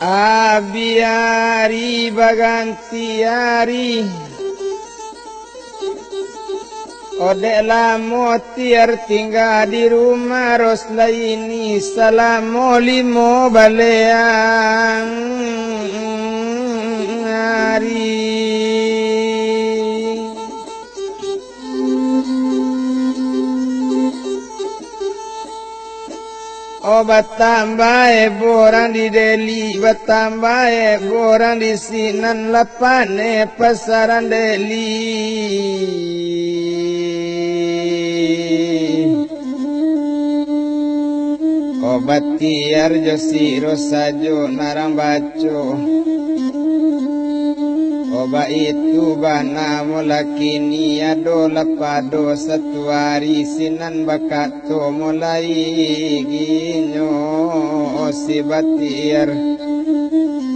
Abiari bagantiari Odek lamo tiar tinggal di rumah Roslaini salamo limo baleang hari Obat tambah borang di Deli Batambah borang di Sinan Lapane pasaran Deli Obat tiar josi rosajo narang baco Obat itu bana mulakini ado lapado satu hari Sinan bakato mulai ginyo si batiar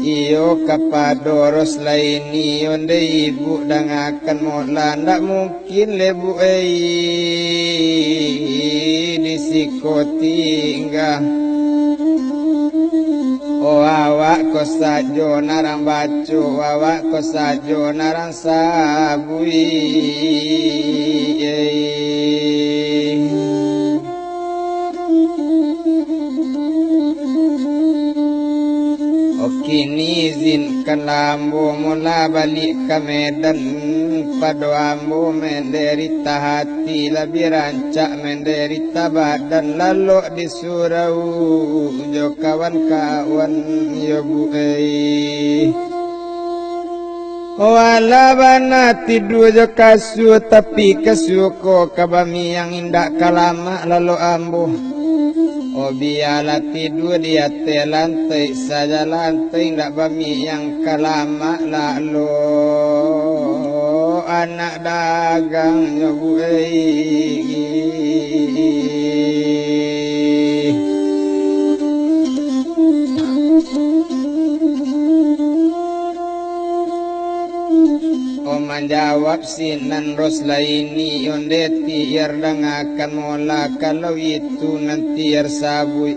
iyo kapado Roslaini onde ibu dangakan mola ndak mungkin lebu disikoti enggak Oh awak ko sajo narang baco awak ko sajo narang sabui Kini izinkan lambu mula balik ke Medan Pado ambu menderita hati lebih rancak menderita badan lalu di surau jo kawan-kawan yo buai Wala bana tidur jo kasu tapi kasuko kabami yang indah kalama lalu ambu Oh biarlah tidur di atas lantai saja lantai ndak bami yang kalama lalu anak dagang nyobuai Menjawab Sinan Roslaini onde tiar dangakan mola kalau itu nanti sabui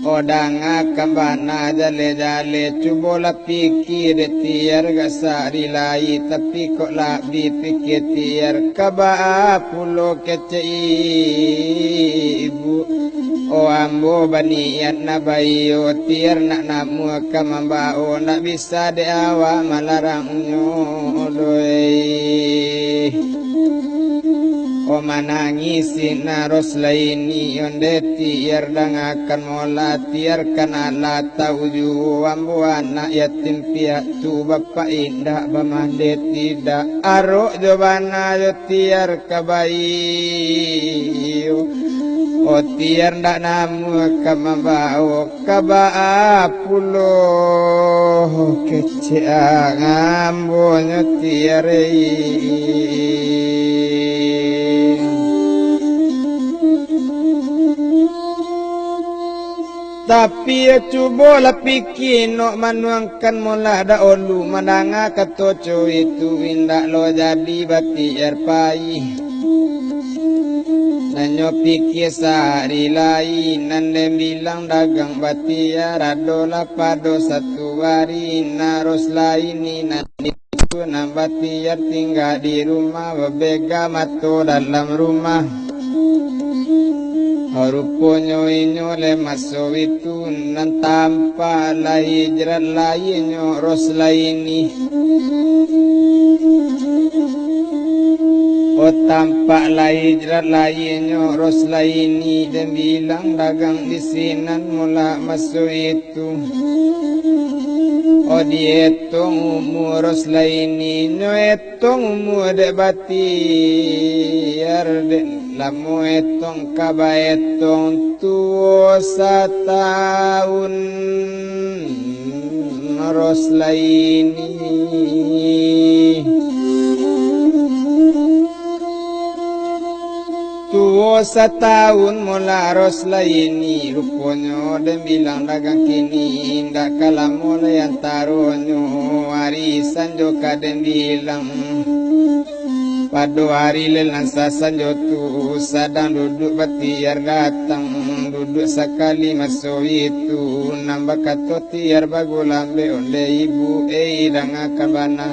Odangakan bana jale-jale cubola pikir tiar gasari lai tapi kok labi pikir tiar kaba pulo kece ibu O ambo baniat na bayo tiar nak namu kamambao nak bisa deawa malarang nyoloi O manangisi na Roslaini onde tiar dangakan mola tiar kana la tauju ambo anak yatim piatu bapak indah bamande tidak arok jobana yo tiar kabayu O tiar ndak namu kamambao kaba pulo kece ambo tiar Tapi ya cuba lah pikir nak manuangkan mula dah olu Mandanga katoco itu indak lo jadi bati erpai Nanyo pikir sehari lain Nande bilang dagang bati ya radola pado satu hari Narus lain nanti itu nambati ya tinggal di rumah Bebega mato dalam rumah Ruponyo inyo le maso itu nan tanpa la hijrat lainyo Roslaini O tampak la hijrat lainyo Roslaini dan bilang dagang di Sinan mula maso itu O dietong umur Roslaini no etong umur de bati arde Lamu etong kaba etong tuo setahun Roslaini Tuo setahun mula Roslaini Rupanya dan bilang dagang kini Ndak kalah mulai antaronyo Warisan joka dan bilang Pada hari lelasa sanjotu sadang duduk batiar datang duduk sekali masuk itu nambah kato tiar bagulambe onde ibu dangakan bana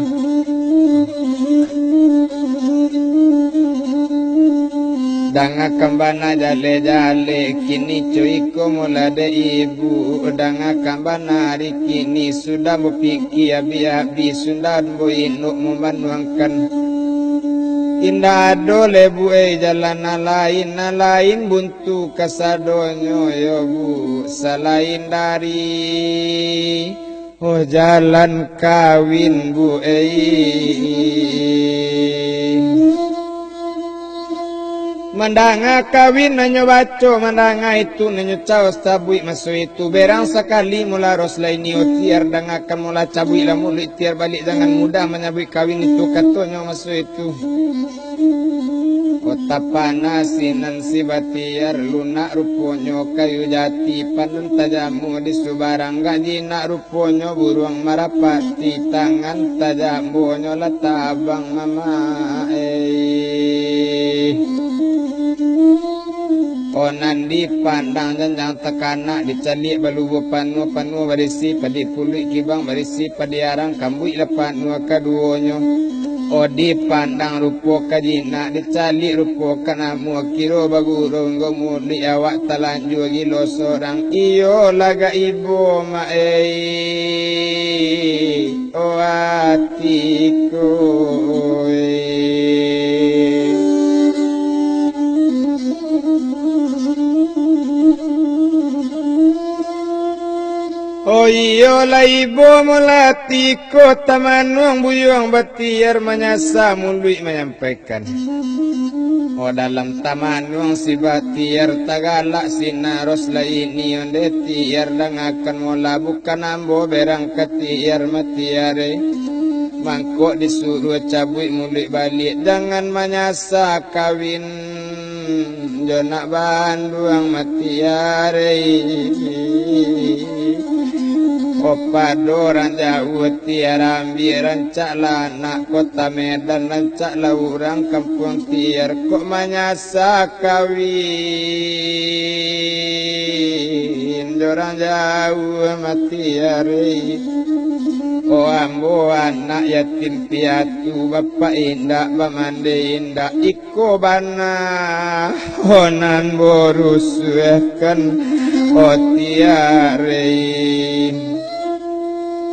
dangakan bana jale kini cuiko mulade ibu dangakan bana hari kini sudah berpikir abi sudah boinuk membanuangkan indah dole bu jalan lain buntu kasadonyo yo bu selain dari jalan kawin bu mandanga kawin nanyo baco mandanga itu nanyo caos tabui masuk itu berang sekali mula ros laini tiar dangakan mula cabui lah mulut tiar balik jangan mudah menyabui kawin itu katonyo masuk itu kota panasinan si batiar lunak ruponyo kayu jati panun tajamu di subarang gaji nak ruponyo buruang marapati tangan tajamu nyola tabang mama onan dipandang janjang tekanak dicalik balubu panu barisi padi puluh kibang barisi padi arang kambui lepan nua kaduonyo o dipandang rupo kajina dicalik rupo kanamu kiro baguro ngomuli awak talanju gilo sorang iyo laga ibu ma o atiku oh iyo la ibu mulati kota manuang buyuang batiar menyasa mului menyampaikan oh dalam tamanuang si batiar tagalak sinaros la ini onde tiar dangakan mola bukan ambo berang ketiar matiare mangkok disuruh cabui mulik balik jangan menyasa kawin jonak banduang matiare opado ranjau tiar ambil rancak lanak kota Medan rancak laurang kampung tiar kok menyasa kawin dorang jauh matiare oh ambo anak yatim piatu bapak indak bamande indak iko bana onan borusuehkan oh tiare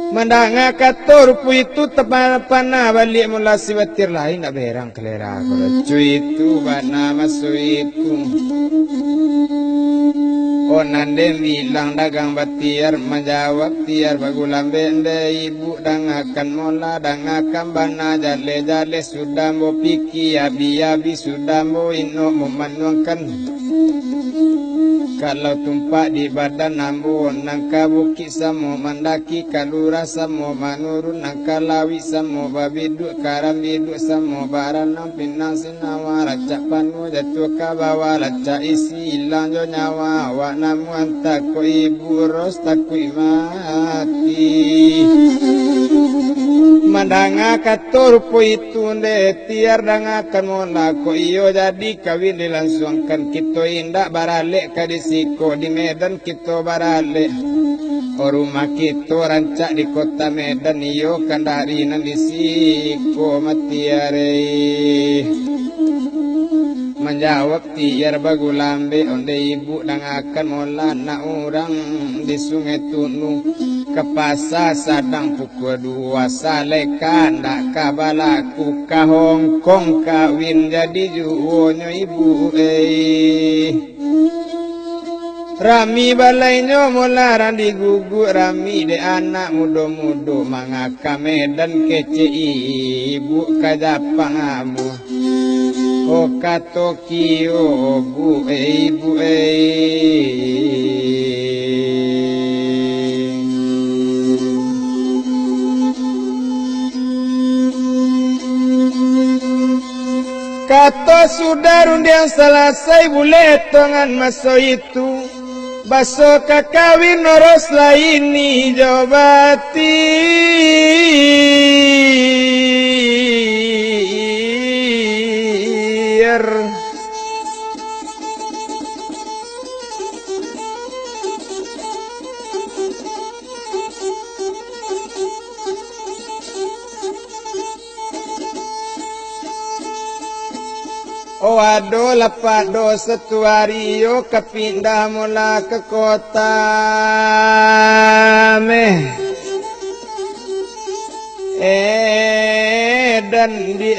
mandanga kator pu itu tepan-pana balik mula si batir lain nak berang kelera cuy itu bana masuk itu onan bilang dagang batiar menjawab tiar bagulam bende ibu dangakan mola dangakan bana jale sudah mau piki abi sudah mau ino memanuangkan kalau tumpak di badan ambo nangka bukit samo mandaki kalura samo manurun nangka lawi samo babiduk karam biduk samo baranang pinang sinawa racak panu jatuh ke bawah racak isi hilang jo nyawa wak namu antak ko ibu ros takui mati mandanga kator po itu nde tiar dangakan mola ko iyo jadi kawin dilangsungkan kita indak baralek kadisiko di Medan kita baralek rumah kita rancak di kota Medan iyo kandarinan disiko matiare menjawab tiar bagulambe onde ibu dangakan mola na orang di sungai Tunu ke pasar sadang pukul 2 salekan dak kabalaku ke Hongkong kawin jadi juonyo ibu rami balainyo mularan diguguk rami de anak mudo-mudo mangaka Medan kece ibu kajapang amu o katokio bu ibu kata sudah undian selesai boleh tangan masuk itu baso kakawin noros laini jawabati wado lapado satu hari yo kepindah mula ke kota dan di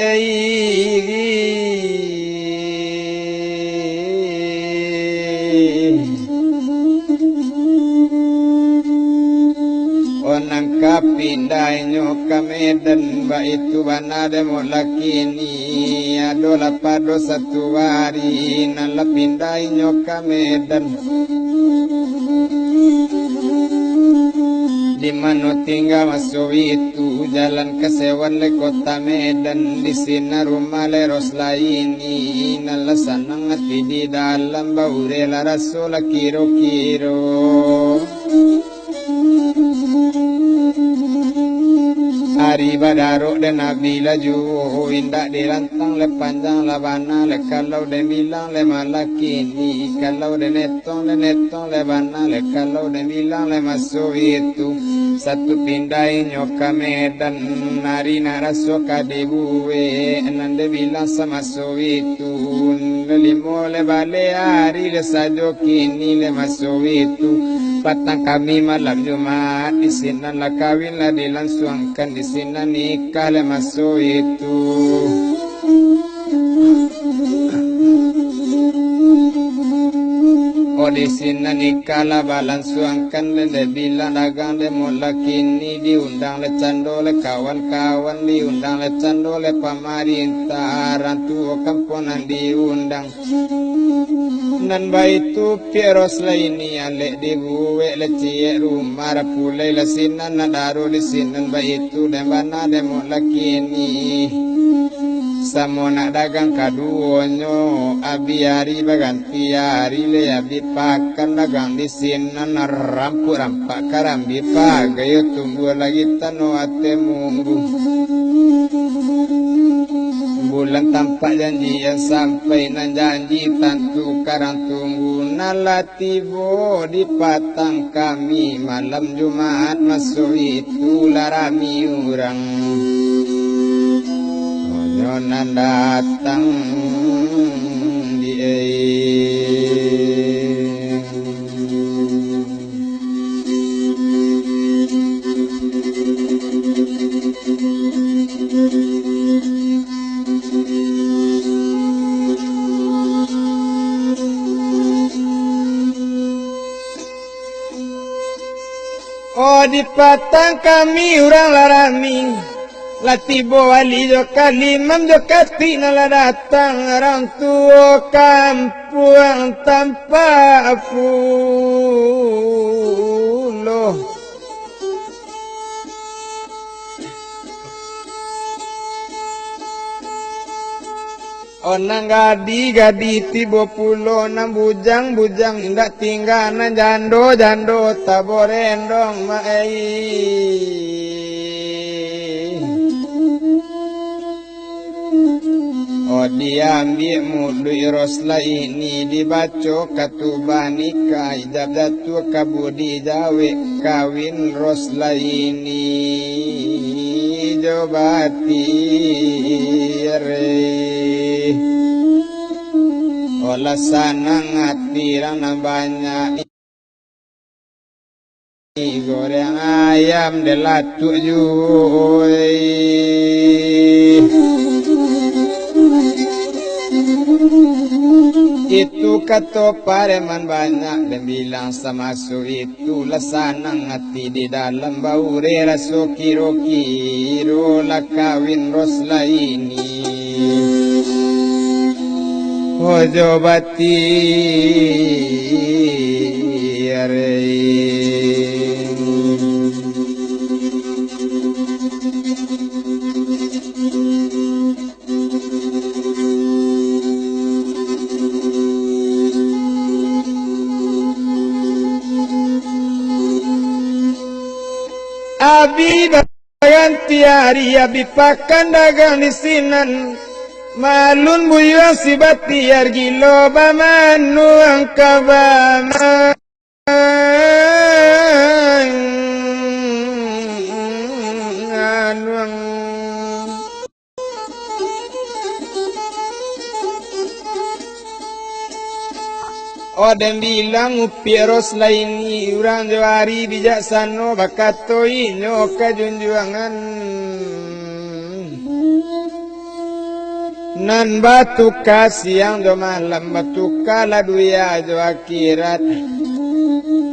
onang kapindah nyo Medan baitu banade mo lakini ado lapado satu hari nala pindah nyo Medan di mana tinggal masuk itu jalan kesewan le kota Medan di sini rumah le Roslaini nala sanang hati di dalam baure la rasul kiro-kiro hari badaro dan nabi laju indak dirantang le panjang le bana le kalau de bilang le malakini kalau de netong le bana le kalau de bilang le masuk itu satu pindah nyoka Medan nari naraso kadebuwe nande bilang sama so itu limo le bale hari le sajo kini le masuk itu patang kami malam Jumat di sini lah kawin lah dilangsungkan di sini nikah le masuk itu di sini nikah lah balangsungkan le bilang dagang le mulak ini diundang le cando le kawan-kawan diundang le cando le pemerintah rantu kampunan diundang nan baitu pieros laini ale dibuwe le cie rumah rapulai le sinan nadaru di sinan baitu dan bana de mulak ini samona dagang kaduonyo abi hari baganti hari le abi pakan dagang di sinan rampu rampak karambi pagayo tunggu lagi tano ate munggu bulan tampak janji yang sampai nan janji tantu karang tunggu nalatibo di patang kami malam Jumat masuk itu larami urang nyonan datang di oh di patang kami urang larami latibo wali jo kalimam jo kati nala datang orang tua kampung tanpa pulo onang gadi tibo pulo nang bujang ndak tinggal nang jando taborendong mai diambil mudui rosla ini dibaca katubah nikah ijab datu kabudi jawe kawin rosla ini jobati re olah sanang atirang banyak goreng ayam delatu juy itu kata pareman banyak dan bilang sama su itu lasanang hati di dalam baure raso kiro-kiro lah kawin rosla ini ojo bati abi ganti hari abi pakan dagang di sinan malun buyo si batiar gilo bamanu angkabama dan bilang upi Roslaini urang jawari bijaksana bakato inyo kajunjuangan nan batu siang do malam batu kala duya jo akhirat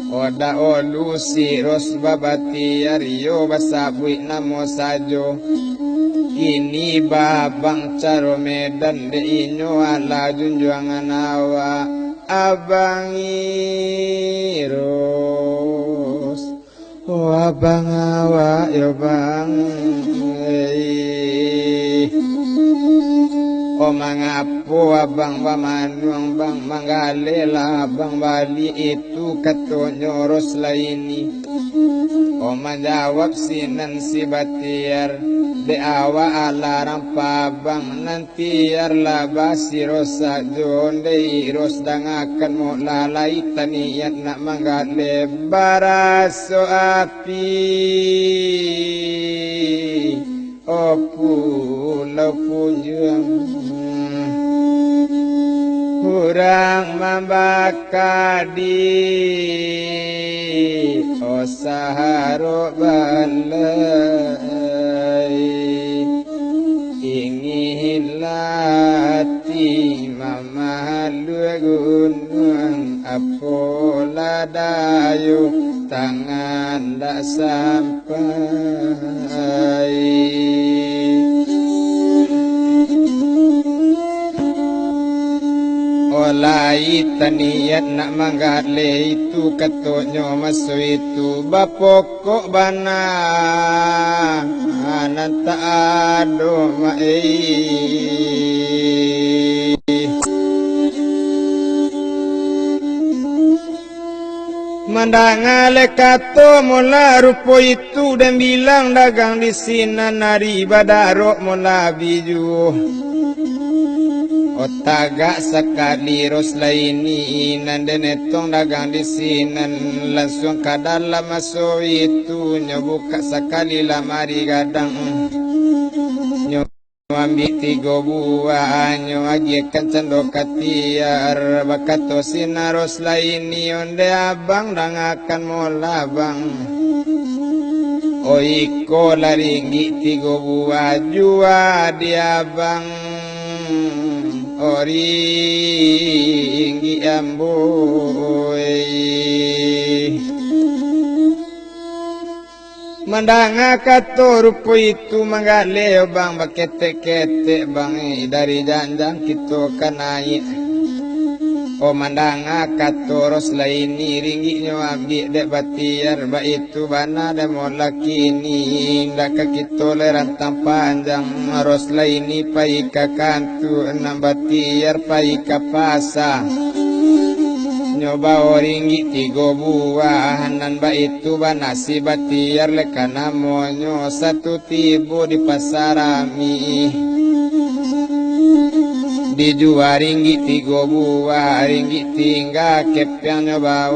oda olu si ros babati ariyo basabui namo sajo kini babang caro medan de inyo ala junjuangan awa abangi ros oh abang awa yo bang o mangapo abang pamanuang bang manggalela abang bali itu katonyo Roslaini o menjawab sinan si batiar de awa alarang pabang nanti labasi rosa jonde ros dangakan mo lalai taniat nak manggale baraso api pulau punjang kurang membakadi osaharo balai ingin lati mamalu gunung apola dayu tangan tak sampai olai taniat nak manggale itu katonyo maso itu bapokok bana ananta ado mai mandangale kato mula rupo itu dan bilang dagang di sini nari badarok mula biju otaga sekali Roslaini nandenetong dagang di sini langsung ke dalam masuk itu nyobuka sekali lamari gadang ambil 3 buah nyoagikan cendok katiar bakato sina Roslaini onde abang dangakan mola bang oiko laringgi 3 buah jua dia bang ori inggi amboy mandanga kato rupo itu manggale bang bakete-kete bang dari janjang kita kanai o mandanga kato Roslaini ringgi nyo abdi dek batiar ba itu bana de molaki ni ndak kita lerantang panjang Roslaini pai ka kantu enam batiar pai ka pasa nyoba ringgi 3 buah nan ba itu bana si batiar lekana monyo 1 tibu di pasarami dijual ringgi 3 buah ringgi tinggal kepiang nyoba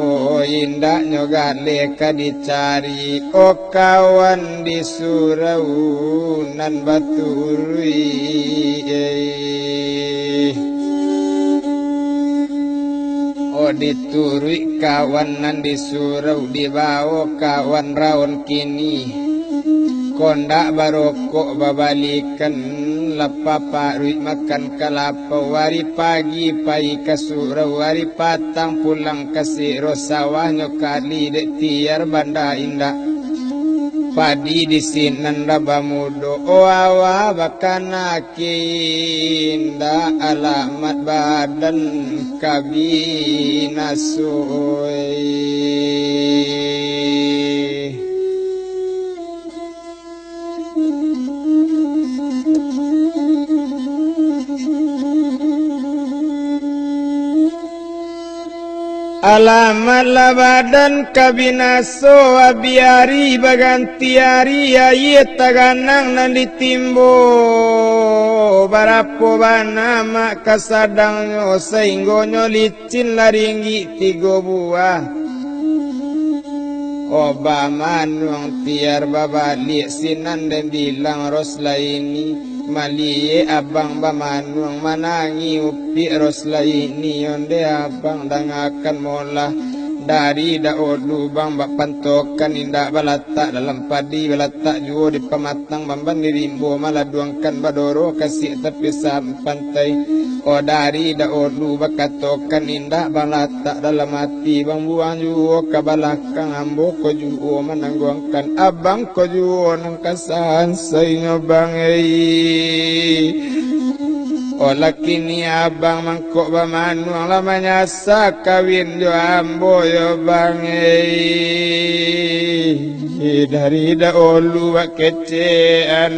indak nyoga leka dicari o kawan di surau nan baturi o diturui kawan nan di surau dibawa kawan raon kini kondak barokok babalikan lapapa rui makan kelapa wari pagi pai ke surau wari patang pulang ke siro sawah nyokali dek tiar banda indah padi di sinan raba mudo o awa bakana kinda alamat badan kabina alamat labadan kabinaso abiari baganti hari ayat taganang nan ditimbo barapo bana mak kasadang nyo sehinggo nyo licin laringgi 3 buah Obama nuang tiar babali sinan dan bilang Roslaini maliye abang bamanuang manangi upi roslaini yonde abang dangakan mola dari daud lubang bak pantokan indak balatak dalam padi balatak juo di pematang mamban dirimbo maladuangkan badoro kasih tepi sampantai o dari daud lubang katokan indak balatak dalam hati bang buang juo ke balakang ambo ko juo menangguangkan abang ko juo nang kasahan sainyo bang o lakini abang mangkok bamanuang lamanya sa kawin jo ambo yo bang dari daulu wak kecean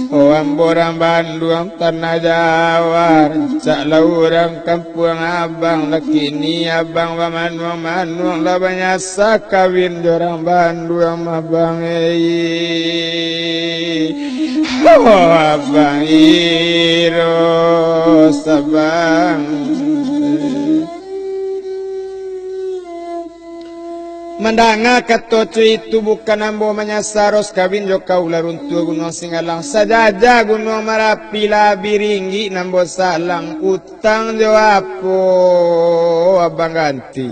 o ambo orang Bandung tanah Jawa cak laurang kampung abang lakini abang bamanuang lamanya sa kawin jo orang Bandung abang abang iro sabang mendanga katoco itu bukan ambo menyasaros kawin jo kaula runtuh gunung Singalang sajaja gunung Marapi labiringgi nambo salang utang jo apo abang ganti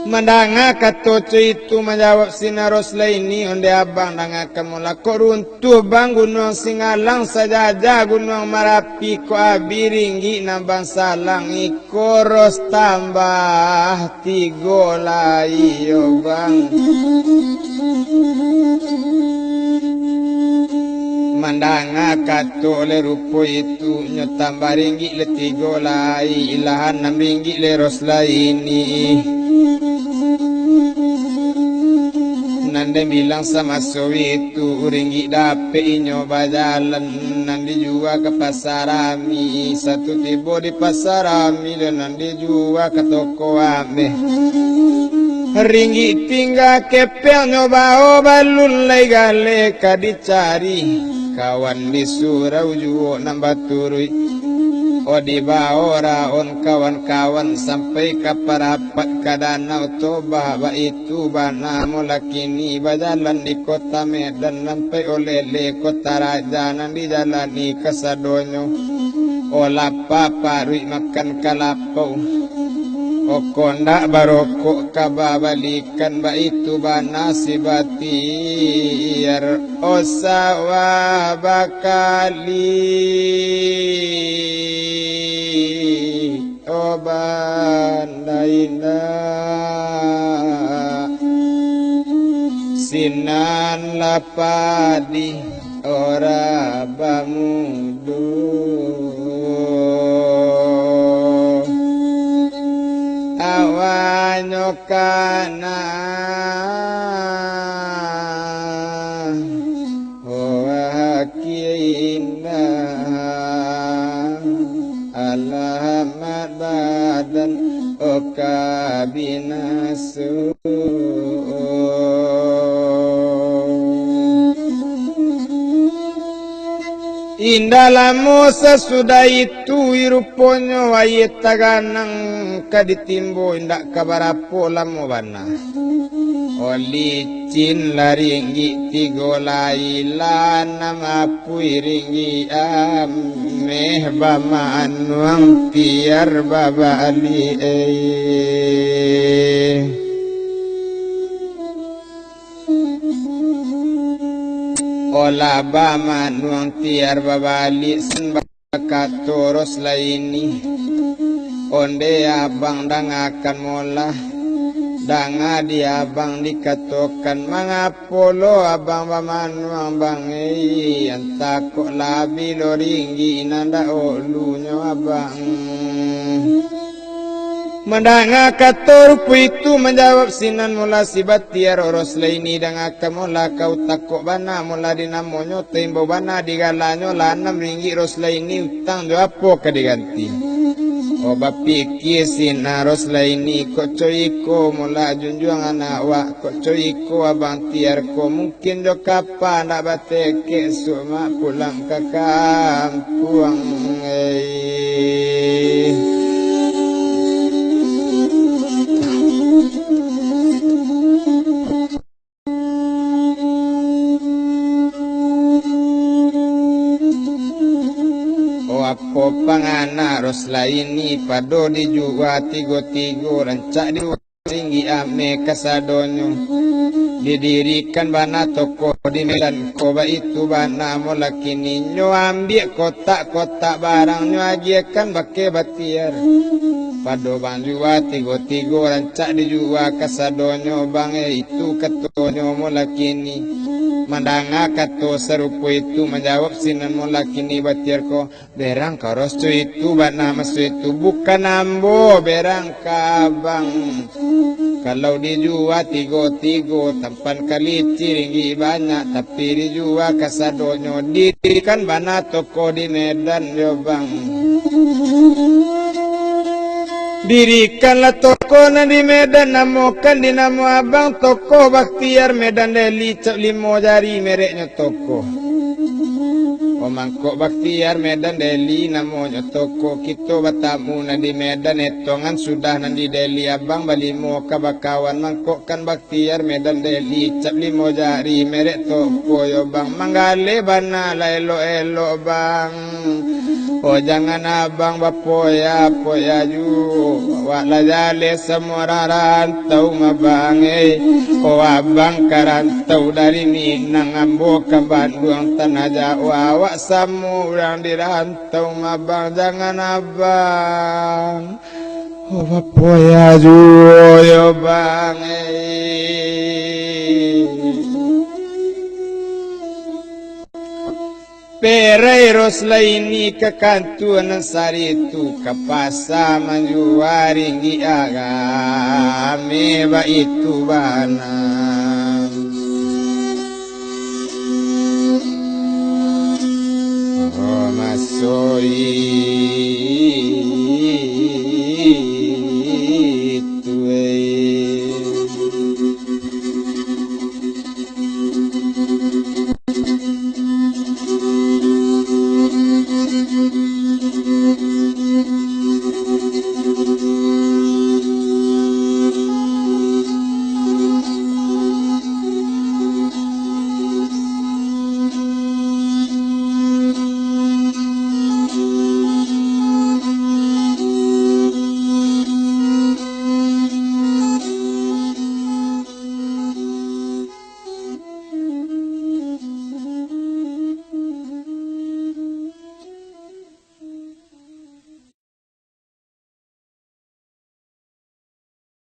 mendanga katoco itu menjawab sinaros laini onde abang danga kamula ko runtuh bang gunung Singalang sajaja gunung Marapi ko abiringgi nambang salang ikoros tambah tigo layo bang mandanga kato le rupo itu nyotambah ringgi le tigo lai ilahan 6 ringgi le ros laini nande bilang sama sowi itu ringgi dape nyoba jalan nandi juga ke pasarami satu tibo di pasarami dan nandi juga ke toko ame ringgi tinggal kepel nyoba balun lay gale kadicari kawan di surau juo nambah turui o di baora on kawan-kawan sampai ke parapat ke danau Toba ba itu bana mulakini bajalan di kota Medan sampai oleh kota Raja nanti jalani ke Sadonyo o lapa parui makan kalapau o kondak barokok kababalikan ba itu bana si batir o sawa bakali o bandaina sinan lapadi ora bamudu awanyo kana o akinda alamat badan o kabinasu indalamu sesudah itu iruponyo ayat taganang kaditimbo indak kabarapo lamu bana oli cin laringgi tigo laila nama puiringgi ameh bama anuang tiar baba ali ola bama nuang tiar babali sembakatoros laini onde abang dangakan mola danga di abang dikatokan mangapolo abang bama nuang bangi antakok labi loringgi nanda olunyo abang mendanga katorku itu menjawab sinan mula si batiar oros laini danga kamola kau takok bana mula dinamonyo tembo bana digalanyo lanam ringgi ros laini utang do apo kadiganti o bapiki sinan ros laini kocoiko mula junjuang anak wa kocoiko abang tiar ko mungkin do kapan nak bateke suma pulang ke kampung laini pado dijuwa tigo-tigo rancak tinggi ame kasadonyo didirikan bana toko di Medan Koba itu bana molakini nyo ambil kotak-kotak barangnya ajakan bake batiar pado bang juwa tigo-tigo rancak dijuwa kasadonyo bang itu ketonyo molakini mandanga kato serupu itu menjawab sinan molakini batiar ko berang karostu itu bana masu itu bukan ambo berang kabang kalau dijual tigo-tigo tampan kali ciringgi banyak tapi dijual kasadonyo dirikan bana toko di Medan yo bang dirikanlah toko na di Medan namokan dinamo abang toko Bakhtiar Medan Deli cak limo jari mereknya toko Mangkok Bakhtiar Medan Deli namanya toko kita bertamu na di Medan etongan sudah nan di Deli abang balimo kabakawan mangkok kan Bakhtiar Medan Deli cap limo jari merek toko yo bang manggale bana la elo bang oh jangan abang bapoya poya ju wala jale semua rantau mabang oh abang karantau dari Minang ambo ke Bandung tanah Jawa wak samu yang dirantau mabang jangan abang oh bapoya ju yo bang Pereiros laini kekantuan sari itu kapasa manjuaring agame ba itu bana oh masoi